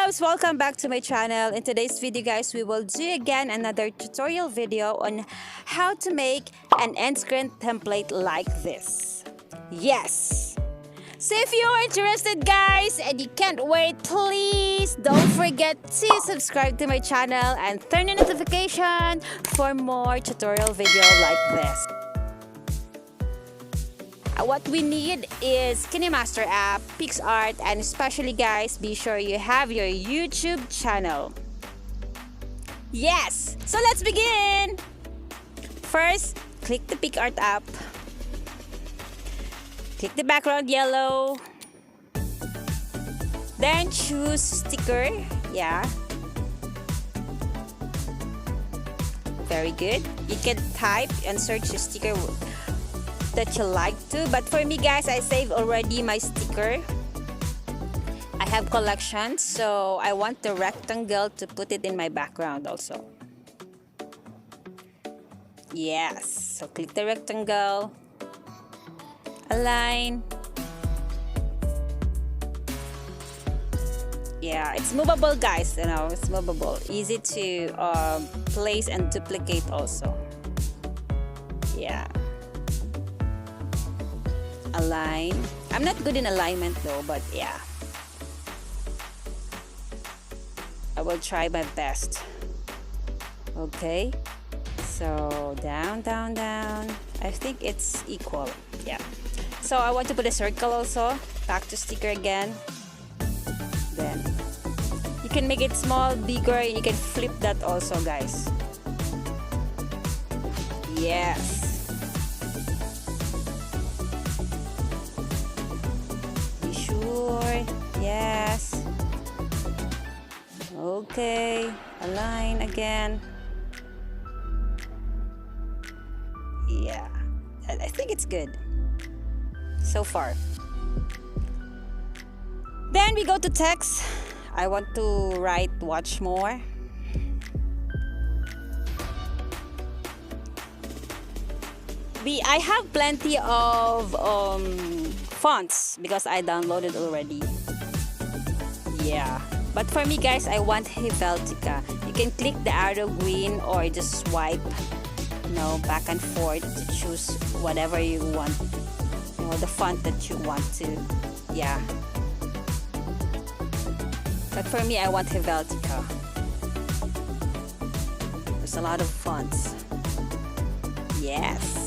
bossbabes, welcome back to my channel. In today's video guys, we will do again another tutorial video on how to make an end screen template like this. Yes! So if you're interested guys and you can't wait, please don't forget to subscribe to my channel and turn on notification for more tutorial video like this. What we need is KineMaster app, PixArt, and especially guys, be sure you have your YouTube channel. Yes! So let's begin! First, click the PixArt app. Click the background yellow. Then choose sticker. Yeah. Very good. You can type and search your sticker that you like to, but for me guys, I saved already my sticker. I have collections, so I want the rectangle to put it in my background also. Yes, so click the rectangle, align. Yeah, it's movable guys, you know, it's movable, easy to place and duplicate also. Yeah, align. I'm not good in alignment though, but yeah, I will try my best. Okay, so down, down, down. I think it's equal. Yeah, so I want to put a circle also. Back to sticker again. Then you can make it small, bigger, and you can flip that also guys. Yes. Yes. Okay. Align again. Yeah. I think it's good so far. Then we go to text. I want to write watch more. I have plenty of fonts because I downloaded already. Yeah, but for me guys, I want Helvetica. You can click the arrow green or just swipe, you know, back and forth to choose whatever you want, you know, the font that you want to. Yeah, but for me, I want Helvetica. There's a lot of fonts. Yes.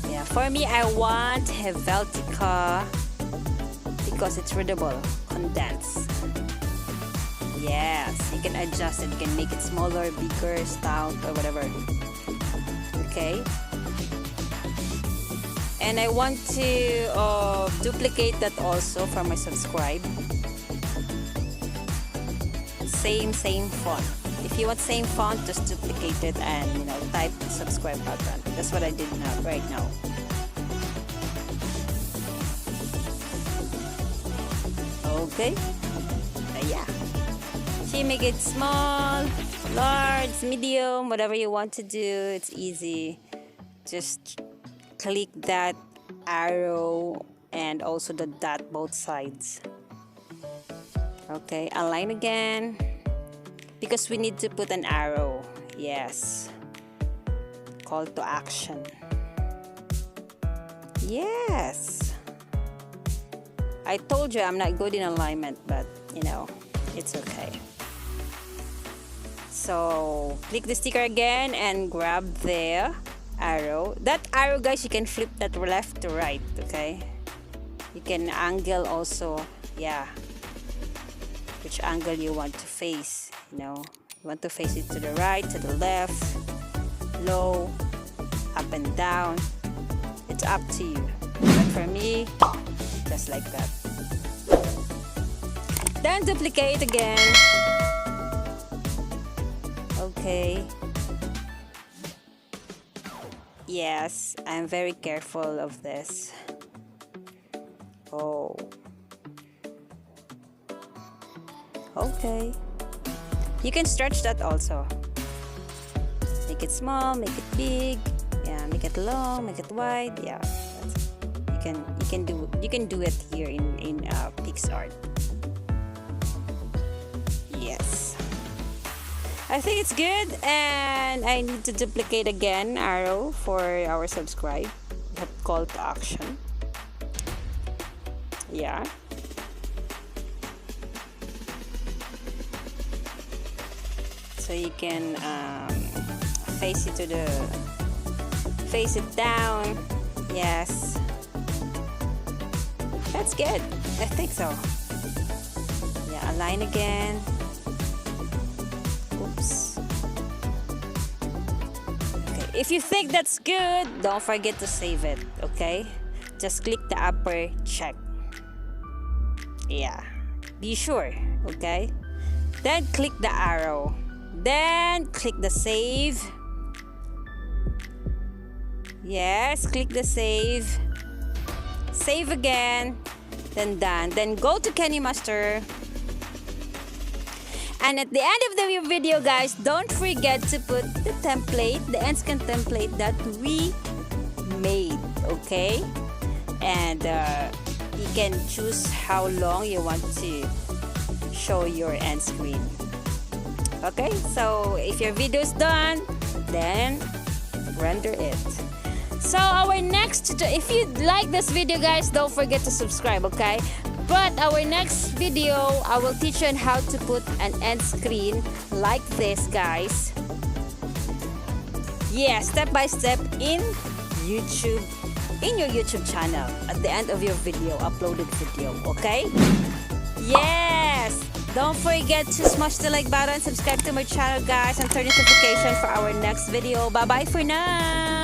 Yeah, for me, I want Helvetica because it's readable, condensed. Yes, you can adjust it, you can make it smaller, bigger, stout, or whatever. Okay. And I want to duplicate that also for my subscribe. Same font. If you want same font, just duplicate it and, you know, type subscribe button. That's what I did now, right now. Okay. Yeah. So you make it small, large, medium, whatever you want to do. It's easy. Just click that arrow and also the dot both sides. Okay, align again. Because we need to put an arrow. Yes. Call to action. Yes. I told you I'm not good in alignment, but you know, it's okay. So click the sticker again and grab the arrow. That arrow guys, you can flip that left to right, okay? You can angle also, yeah, which angle you want to face, you know. You want to face it to the right, to the left, low, up and down. It's up to you. But for me, just like that. Then duplicate again. Okay. Yes, I'm very careful of this. Oh. Okay. You can stretch that also. Make it small, make it big. Yeah, make it long, make it wide. Yeah. You can do it here in PixArt. I think it's good, and I need to duplicate again arrow for our subscribe. That call to action. Yeah. So you can face it down. Yes. That's good. I think so. Yeah, align again. Oops. Okay, if you think that's good, don't forget to save it, okay? Just click the upper check. Yeah. Be sure, okay? Then click the arrow. Then click the save. Yes, click the save. Save again. Then done. Then go to Kenny Master. And at the end of the video, guys, don't forget to put the template, the end scan template that we made, okay? And you can choose how long you want to show your end screen. Okay, so if your video is done, then render it. So our next, if you like this video, guys, don't forget to subscribe, okay? But our next video, I will teach you on how to put an end screen like this, guys. Yeah, step by step in YouTube, in your YouTube channel at the end of your video, uploaded video, okay? Yes! Don't forget to smash the like button, subscribe to my channel, guys, and turn notification for our next video. Bye-bye for now!